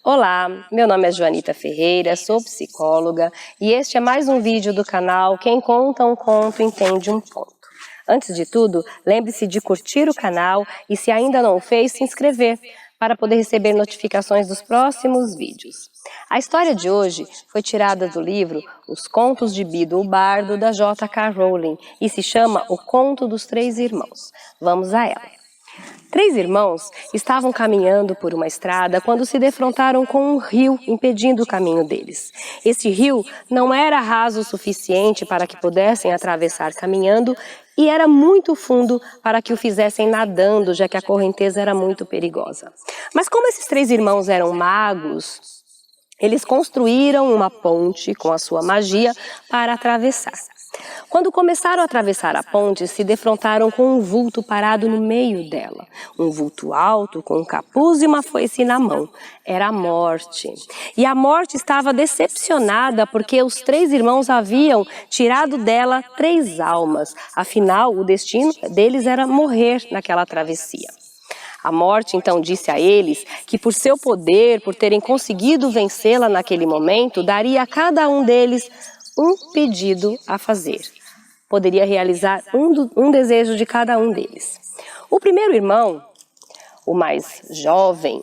Olá, meu nome é Joanita Ferreira, sou psicóloga e este é mais um vídeo do canal Quem Conta um Conto Entende um Ponto. Antes de tudo, lembre-se de curtir o canal e, se ainda não o fez, se inscrever para poder receber notificações dos próximos vídeos. A história de hoje foi tirada do livro Os Contos de Bido o Bardo, da J.K. Rowling, e se chama O Conto dos Três Irmãos. Vamos a ela. Três irmãos estavam caminhando por uma estrada quando se defrontaram com um rio impedindo o caminho deles. Esse rio não era raso o suficiente para que pudessem atravessar caminhando e era muito fundo para que o fizessem nadando, já que a correnteza era muito perigosa. Mas como esses três irmãos eram magos, eles construíram uma ponte com a sua magia para atravessar. Quando começaram a atravessar a ponte, se defrontaram com um vulto parado no meio dela. Um vulto alto, com um capuz e uma foice na mão. Era a morte. E a morte estava decepcionada porque os três irmãos haviam tirado dela 3 almas. Afinal, o destino deles era morrer naquela travessia. A morte então disse a eles que por seu poder, por terem conseguido vencê-la naquele momento, daria a cada um deles um pedido a fazer. Poderia realizar um desejo de cada um deles. O primeiro irmão, o mais jovem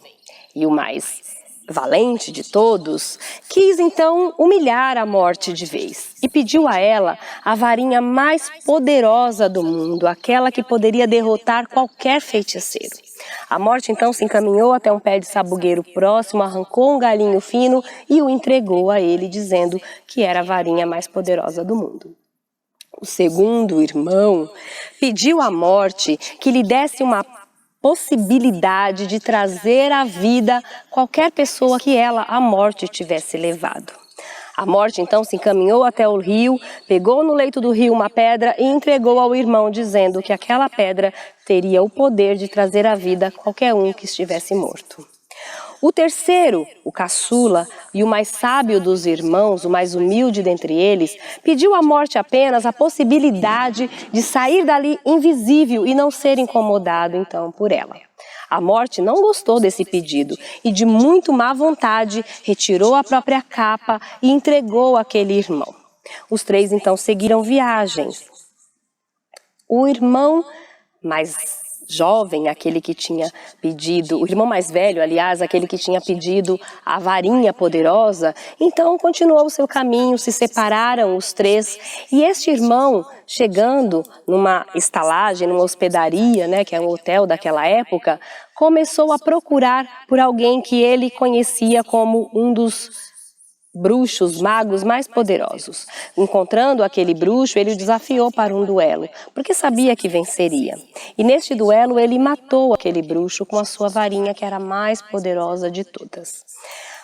e o mais valente de todos, quis então humilhar a morte de vez e pediu a ela a varinha mais poderosa do mundo, aquela que poderia derrotar qualquer feiticeiro. A morte então se encaminhou até um pé de sabugueiro próximo, arrancou um galinho fino e o entregou a ele, dizendo que era a varinha mais poderosa do mundo. O segundo irmão pediu à morte que lhe desse uma possibilidade de trazer à vida qualquer pessoa que ela, a morte, tivesse levado. A morte então se encaminhou até o rio, pegou no leito do rio uma pedra e entregou ao irmão, dizendo que aquela pedra teria o poder de trazer à vida qualquer um que estivesse morto. O terceiro, o caçula e o mais sábio dos irmãos, o mais humilde dentre eles, pediu à morte apenas a possibilidade de sair dali invisível e não ser incomodado então por ela. A morte não gostou desse pedido e, de muito má vontade, retirou a própria capa e entregou àquele irmão. Os três então seguiram viagens. O irmão mais jovem, aquele que tinha pedido, o irmão mais velho, aliás, aquele que tinha pedido a varinha poderosa, então continuou o seu caminho, se separaram os três, e este irmão, chegando numa estalagem, numa hospedaria, né, que é um hotel daquela época, começou a procurar por alguém que ele conhecia como um dos bruxos, magos mais poderosos. Encontrando aquele bruxo, ele o desafiou para um duelo, porque sabia que venceria. E neste duelo ele matou aquele bruxo com a sua varinha, que era a mais poderosa de todas.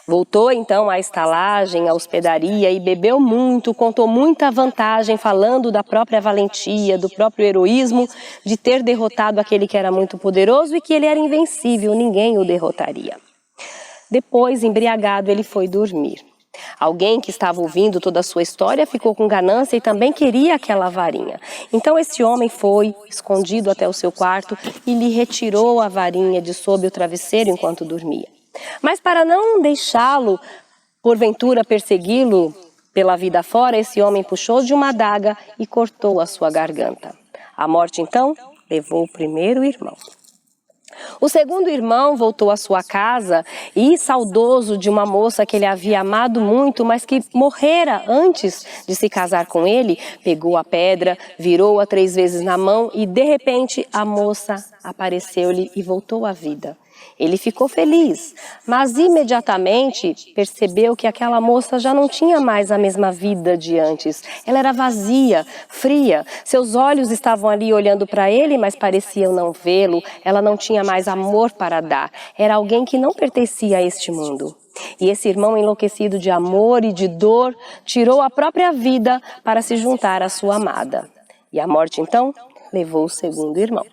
Voltou então à estalagem, à hospedaria, e bebeu muito, contou muita vantagem, falando da própria valentia, do próprio heroísmo, de ter derrotado aquele que era muito poderoso e que ele era invencível, ninguém o derrotaria. Depois, embriagado, ele foi dormir. Alguém que estava ouvindo toda a sua história ficou com ganância e também queria aquela varinha. Então esse homem foi, escondido até o seu quarto, e lhe retirou a varinha de sob o travesseiro enquanto dormia. Mas para não deixá-lo, porventura, persegui-lo pela vida fora, esse homem puxou de uma adaga e cortou a sua garganta. A morte então levou o primeiro irmão. O segundo irmão voltou à sua casa e, saudoso de uma moça que ele havia amado muito, mas que morrera antes de se casar com ele, pegou a pedra, virou-a 3 vezes na mão e, de repente, a moça apareceu-lhe e voltou à vida. Ele ficou feliz, mas imediatamente percebeu que aquela moça já não tinha mais a mesma vida de antes. Ela era vazia, fria, seus olhos estavam ali olhando para ele, mas pareciam não vê-lo. Ela não tinha mais amor para dar, era alguém que não pertencia a este mundo. E esse irmão, enlouquecido de amor e de dor, tirou a própria vida para se juntar à sua amada. E a morte então levou o segundo irmão.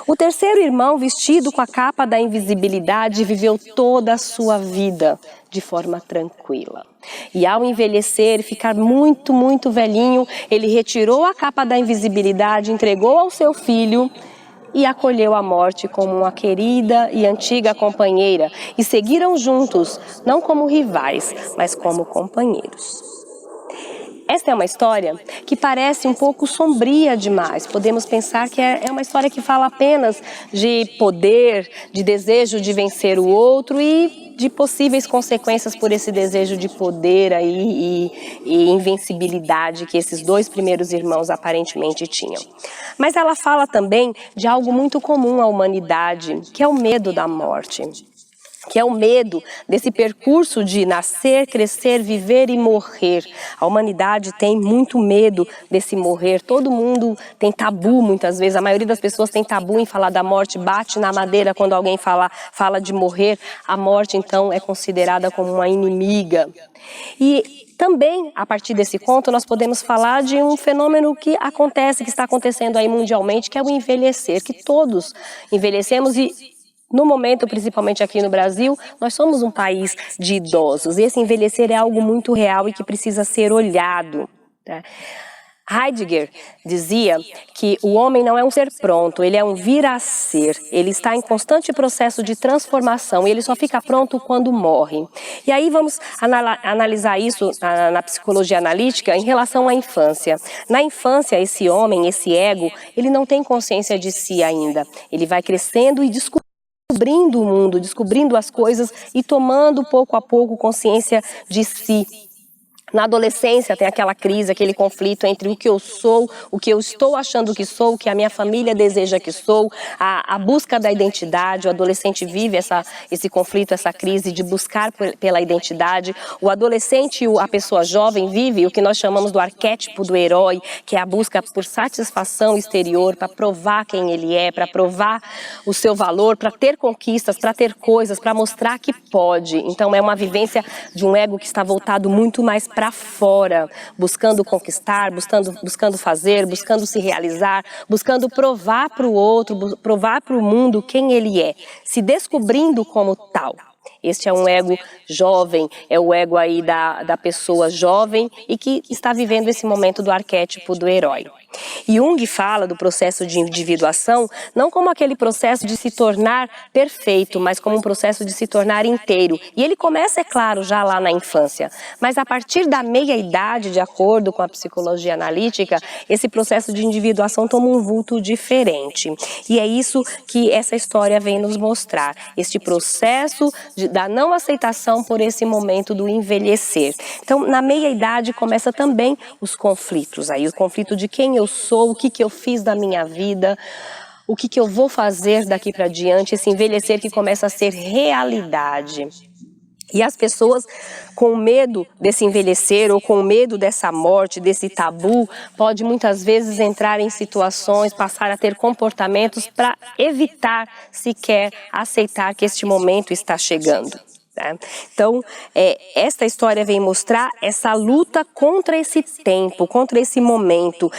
O terceiro irmão, vestido com a capa da invisibilidade, viveu toda a sua vida de forma tranquila. E ao envelhecer, ficar muito, muito velhinho, ele retirou a capa da invisibilidade, entregou ao seu filho e acolheu a morte como uma querida e antiga companheira e seguiram juntos, não como rivais, mas como companheiros. Esta é uma história que parece um pouco sombria demais. Podemos pensar que é uma história que fala apenas de poder, de desejo de vencer o outro e de possíveis consequências por esse desejo de poder e invencibilidade que esses dois primeiros irmãos aparentemente tinham. Mas ela fala também de algo muito comum à humanidade, que é o medo da morte. Que é o medo desse percurso de nascer, crescer, viver e morrer. A humanidade tem muito medo desse morrer. Todo mundo tem tabu muitas vezes. A maioria das pessoas tem tabu em falar da morte, bate na madeira quando alguém fala de morrer. A morte, então, é considerada como uma inimiga. E também, a partir desse conto, nós podemos falar de um fenômeno que acontece, que está acontecendo aí mundialmente, que é o envelhecer, que todos envelhecemos e no momento, principalmente aqui no Brasil, nós somos um país de idosos e esse envelhecer é algo muito real e que precisa ser olhado, né? Heidegger dizia que o homem não é um ser pronto, ele é um vir a ser, ele está em constante processo de transformação e ele só fica pronto quando morre. E aí vamos analisar isso na psicologia analítica em relação à infância. Na infância, esse homem, esse ego, ele não tem consciência de si ainda, ele vai crescendo e descobrindo o mundo, descobrindo as coisas e tomando pouco a pouco consciência de si. Na adolescência tem aquela crise, aquele conflito entre o que eu sou, o que eu estou achando que sou, o que a minha família deseja que sou, a busca da identidade. O adolescente vive esse conflito, essa crise de buscar pela identidade. O adolescente e a pessoa jovem vive o que nós chamamos do arquétipo do herói, que é a busca por satisfação exterior, para provar quem ele é, para provar o seu valor, para ter conquistas, para ter coisas, para mostrar que pode. Então é uma vivência de um ego que está voltado muito mais para fora, buscando conquistar, buscando fazer, buscando se realizar, buscando provar para o outro, provar para o mundo quem ele é, se descobrindo como tal. Este é um ego jovem, é o ego aí da pessoa jovem e que está vivendo esse momento do arquétipo do herói. Jung fala do processo de individuação não como aquele processo de se tornar perfeito, mas como um processo de se tornar inteiro. E ele começa, é claro, já lá na infância. Mas a partir da meia-idade, de acordo com a psicologia analítica, esse processo de individuação toma um vulto diferente. E é isso que essa história vem nos mostrar. Este processo da não aceitação por esse momento do envelhecer. Então, na meia-idade começa também os conflitos. Aí, o conflito de quem eu sou, o que eu fiz da minha vida, o que eu vou fazer daqui para diante, esse envelhecer que começa a ser realidade. E as pessoas com medo desse envelhecer ou com medo dessa morte, desse tabu, pode muitas vezes entrar em situações, passar a ter comportamentos para evitar sequer aceitar que este momento está chegando. Então, esta história vem mostrar essa luta contra esse tempo, contra esse momento,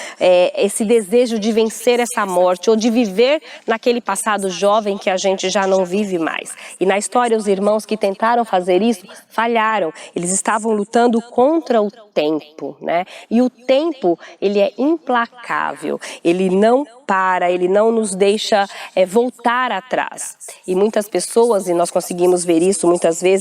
esse desejo de vencer essa morte ou de viver naquele passado jovem que a gente já não vive mais. E na história, os irmãos que tentaram fazer isso, falharam. Eles estavam lutando contra o tempo, né? E o tempo, ele é implacável, ele não para, ele não nos deixa voltar atrás. E muitas pessoas, e nós conseguimos ver isso muitas vezes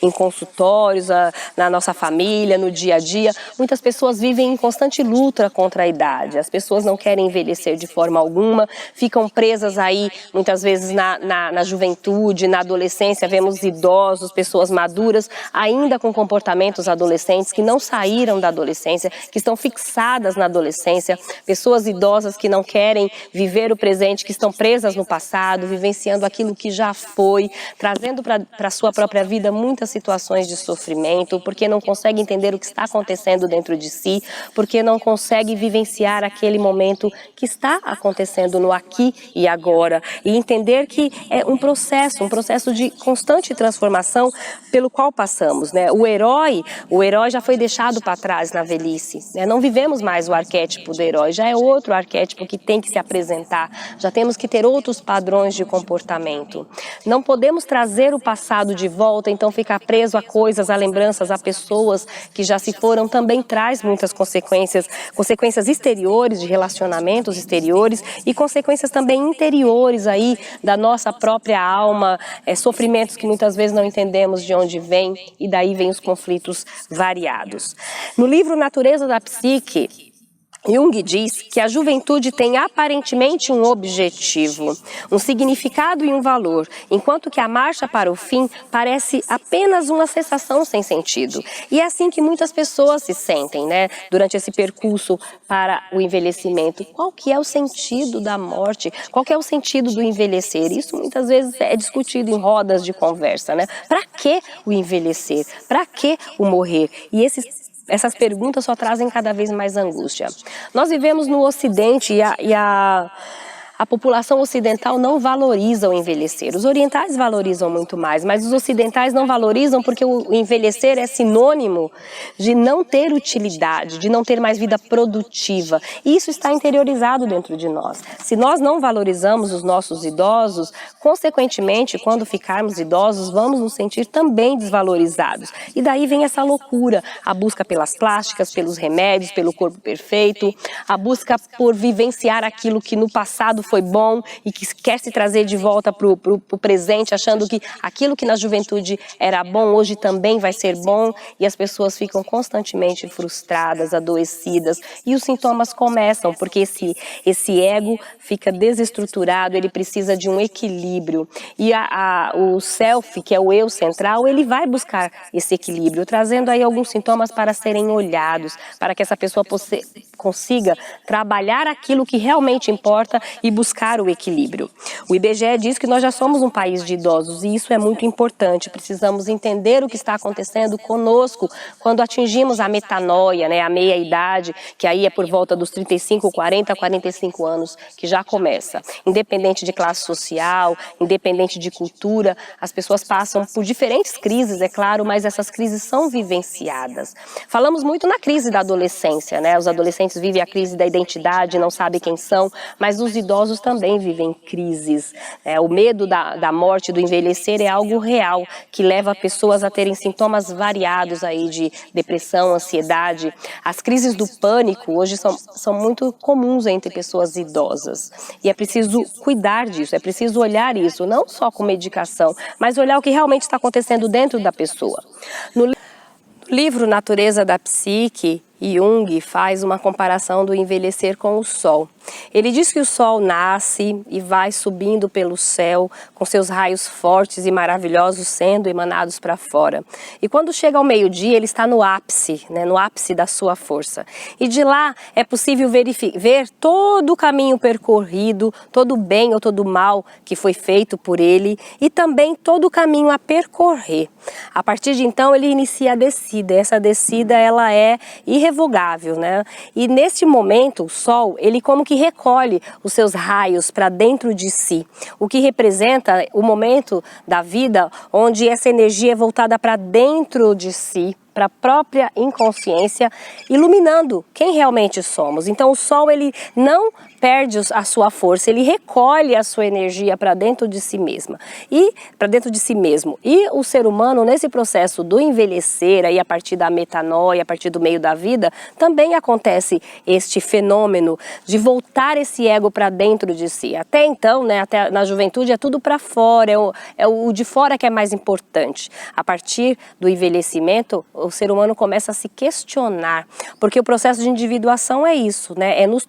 em consultórios, na nossa família, no dia a dia, muitas pessoas vivem em constante luta contra a idade. As pessoas não querem envelhecer de forma alguma, ficam presas aí muitas vezes na juventude, na adolescência. Vemos idosos, pessoas maduras, ainda com comportamentos adolescentes que não saíram da adolescência, que estão fixadas na adolescência, pessoas idosas que não querem viver o presente, que estão presas no passado, vivenciando aquilo que já foi, trazendo para a sua própria vida muitas situações de sofrimento, porque não consegue entender o que está acontecendo dentro de si, porque não consegue vivenciar aquele momento que está acontecendo no aqui e agora, e entender que é um processo de constante transformação pelo qual passamos, né? O herói já foi deixado para trás na velhice, né? Não vivemos mais o arquétipo do herói, já é outro arquétipo que tem que se apresentar, já temos que ter outros padrões de comportamento. Não podemos trazer o passado de volta volta, então ficar preso a coisas, a lembranças, a pessoas que já se foram também traz muitas consequências exteriores, de relacionamentos exteriores e consequências também interiores aí da nossa própria alma, sofrimentos que muitas vezes não entendemos de onde vem e daí vem os conflitos variados. No livro Natureza da Psique, Jung diz que a juventude tem aparentemente um objetivo, um significado e um valor, enquanto que a marcha para o fim parece apenas uma sensação sem sentido. E é assim que muitas pessoas se sentem, né, durante esse percurso para o envelhecimento. Qual que é o sentido da morte? Qual que é o sentido do envelhecer? Isso muitas vezes é discutido em rodas de conversa, né? Para que o envelhecer? Para que o morrer? E essas perguntas só trazem cada vez mais angústia. Nós vivemos no Ocidente e a população ocidental não valoriza o envelhecer. Os orientais valorizam muito mais, mas os ocidentais não valorizam porque o envelhecer é sinônimo de não ter utilidade, de não ter mais vida produtiva. E isso está interiorizado dentro de nós. Se nós não valorizamos os nossos idosos, consequentemente, quando ficarmos idosos, vamos nos sentir também desvalorizados. E daí vem essa loucura, a busca pelas plásticas, pelos remédios, pelo corpo perfeito, a busca por vivenciar aquilo que no passado foi bom e que quer se trazer de volta para o presente, achando que aquilo que na juventude era bom, hoje também vai ser bom, e as pessoas ficam constantemente frustradas, adoecidas, e os sintomas começam, porque esse ego fica desestruturado, ele precisa de um equilíbrio, e o self, que é o eu central, ele vai buscar esse equilíbrio, trazendo aí alguns sintomas para serem olhados, para que essa pessoa consiga trabalhar aquilo que realmente importa e buscar o equilíbrio. O IBGE diz que nós já somos um país de idosos e isso é muito importante. Precisamos entender o que está acontecendo conosco quando atingimos a metanoia, né, a meia-idade, que aí é por volta dos 35, 40, 45 anos, que já começa. Independente de classe social, independente de cultura, as pessoas passam por diferentes crises, é claro, mas essas crises são vivenciadas. Falamos muito na crise da adolescência, né? Os adolescentes vivem a crise da identidade, não sabem quem são, mas os idosos também vivem crises. O medo da morte, do envelhecer é algo real, que leva pessoas a terem sintomas variados aí de depressão, ansiedade. As crises do pânico hoje são muito comuns entre pessoas idosas. E é preciso cuidar disso, é preciso olhar isso, não só com medicação, mas olhar o que realmente está acontecendo dentro da pessoa. No livro Natureza da Psique, Jung faz uma comparação do envelhecer com o sol. Ele diz que o sol nasce e vai subindo pelo céu, com seus raios fortes e maravilhosos sendo emanados para fora. E quando chega ao meio-dia, ele está no ápice, né, no ápice da sua força. E de lá é possível ver todo o caminho percorrido, todo o bem ou todo o mal que foi feito por ele e também todo o caminho a percorrer. A partir de então, ele inicia a descida. Essa descida, ela é irrevogável, né? E neste momento, o sol, ele como que recolhe os seus raios para dentro de si, o que representa o momento da vida onde essa energia é voltada para dentro de si, para a própria inconsciência, iluminando quem realmente somos. Então o sol, ele não perde a sua força, ele recolhe a sua energia para dentro de si mesma e para dentro de si mesmo. E o ser humano, nesse processo do envelhecer, aí a partir da metanoia, a partir do meio da vida, também acontece este fenômeno de voltar esse ego para dentro de si. Até então, né, até na juventude é tudo para fora, é o de fora que é mais importante. A partir do envelhecimento, o ser humano começa a se questionar, porque o processo de individuação é isso, né? É nos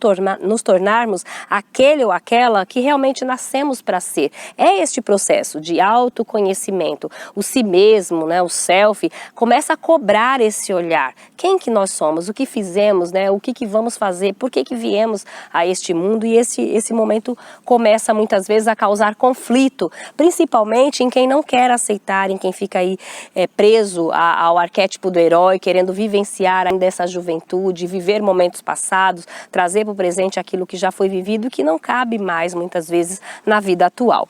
tornarmos aquele ou aquela que realmente nascemos para ser. É este processo de autoconhecimento. O si mesmo, né, o self, começa a cobrar esse olhar. Quem que nós somos? O que fizemos, né? O que vamos fazer? Por que viemos a este mundo? E esse momento começa muitas vezes a causar conflito, principalmente em quem não quer aceitar, em quem fica aí preso ao arquétipo do herói, querendo vivenciar ainda essa juventude, viver momentos passados, trazer para o presente aquilo que já foi vivido e que não cabe mais, muitas vezes, na vida atual.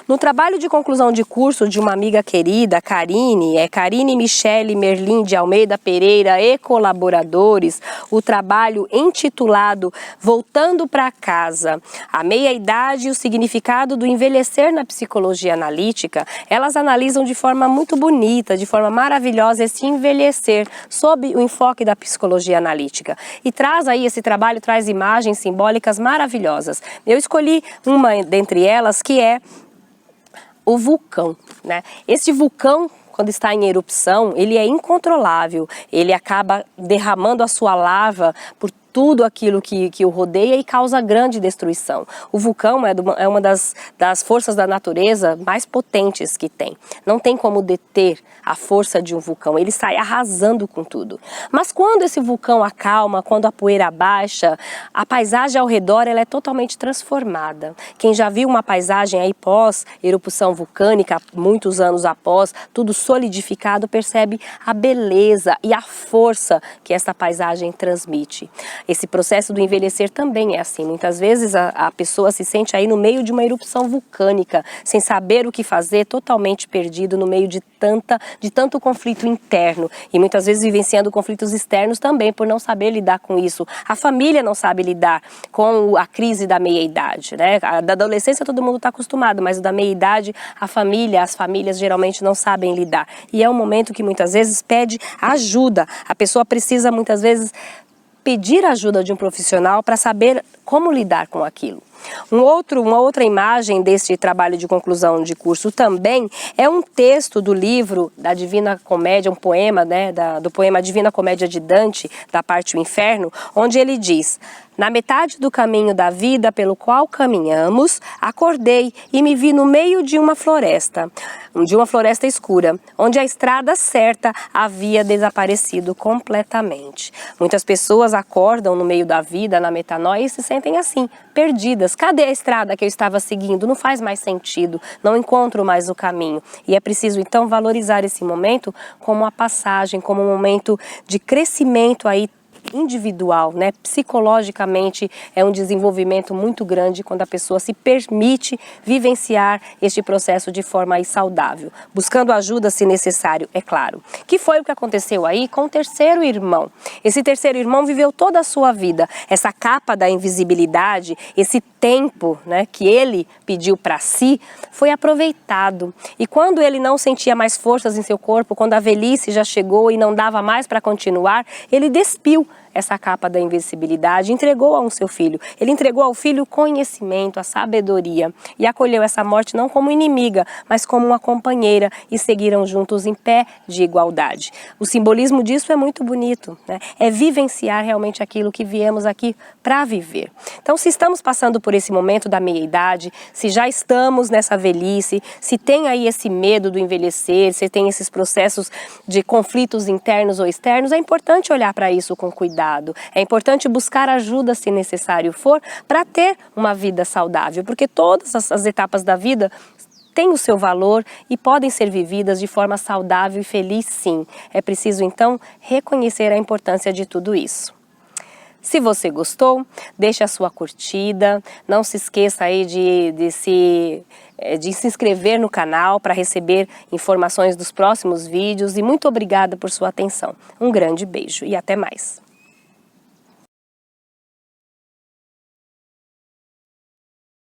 No trabalho de conclusão de curso de uma amiga querida, Karine Michele Merlin de Almeida Pereira e e colaboradores o trabalho intitulado Voltando para Casa, a meia-idade e o significado do envelhecer na psicologia analítica. Elas analisam de forma muito bonita, de forma maravilhosa esse envelhecer sob o enfoque da psicologia analítica. E traz aí, esse trabalho traz imagens simbólicas maravilhosas. Eu escolhi uma dentre elas que é o vulcão, né? Esse vulcão, quando está em erupção, ele é incontrolável, ele acaba derramando a sua lava por tudo aquilo que o rodeia e causa grande destruição. O vulcão é uma das forças da natureza mais potentes que tem. Não tem como deter a força de um vulcão, ele sai arrasando com tudo. Mas quando esse vulcão acalma, quando a poeira baixa, a paisagem ao redor ela é totalmente transformada. Quem já viu uma paisagem aí pós-erupção vulcânica, muitos anos após, tudo solidificado, percebe a beleza e a força que essa paisagem transmite. Esse processo do envelhecer também é assim. Muitas vezes a pessoa se sente aí no meio de uma erupção vulcânica, sem saber o que fazer, totalmente perdido no meio de tanto conflito interno. E muitas vezes vivenciando conflitos externos também, por não saber lidar com isso. A família não sabe lidar com a crise da meia-idade, né? Da adolescência todo mundo está acostumado, mas da meia-idade as famílias geralmente não sabem lidar. E é um momento que muitas vezes pede ajuda. A pessoa precisa muitas vezes pedir ajuda de um profissional para saber como lidar com aquilo. Uma outra imagem deste trabalho de conclusão de curso também é um texto do livro da Divina Comédia, um poema, né, do poema Divina Comédia de Dante, da parte O Inferno, onde ele diz: na metade do caminho da vida pelo qual caminhamos, acordei e me vi no meio de uma floresta escura, onde a estrada certa havia desaparecido completamente. Muitas pessoas acordam no meio da vida, na metanoia, e se sentem assim, perdidas. Cadê a estrada que eu estava seguindo? Não faz mais sentido, não encontro mais o caminho. E é preciso então valorizar esse momento como uma passagem, como um momento de crescimento aí individual, né? Psicologicamente é um desenvolvimento muito grande quando a pessoa se permite vivenciar este processo de forma aí saudável, buscando ajuda se necessário, é claro. Que foi o que aconteceu aí com o terceiro irmão. Esse terceiro irmão viveu toda a sua vida, essa capa da invisibilidade, esse tempo, né, que ele pediu para si, foi aproveitado. E quando ele não sentia mais forças em seu corpo, quando a velhice já chegou e não dava mais para continuar, ele despiu essa capa da invencibilidade, entregou a um seu filho. Ele entregou ao filho o conhecimento, a sabedoria e acolheu essa morte não como inimiga, mas como uma companheira e seguiram juntos em pé de igualdade. O simbolismo disso é muito bonito, né? É vivenciar realmente aquilo que viemos aqui para viver. Então, se estamos passando por esse momento da meia-idade, se já estamos nessa velhice, se tem aí esse medo do envelhecer, se tem esses processos de conflitos internos ou externos, é importante olhar para isso com cuidado. É importante buscar ajuda se necessário for para ter uma vida saudável, porque todas as etapas da vida têm o seu valor e podem ser vividas de forma saudável e feliz, sim. É preciso então reconhecer a importância de tudo isso. Se você gostou, deixe a sua curtida, não se esqueça aí de se inscrever no canal para receber informações dos próximos vídeos e muito obrigada por sua atenção. Um grande beijo e até mais.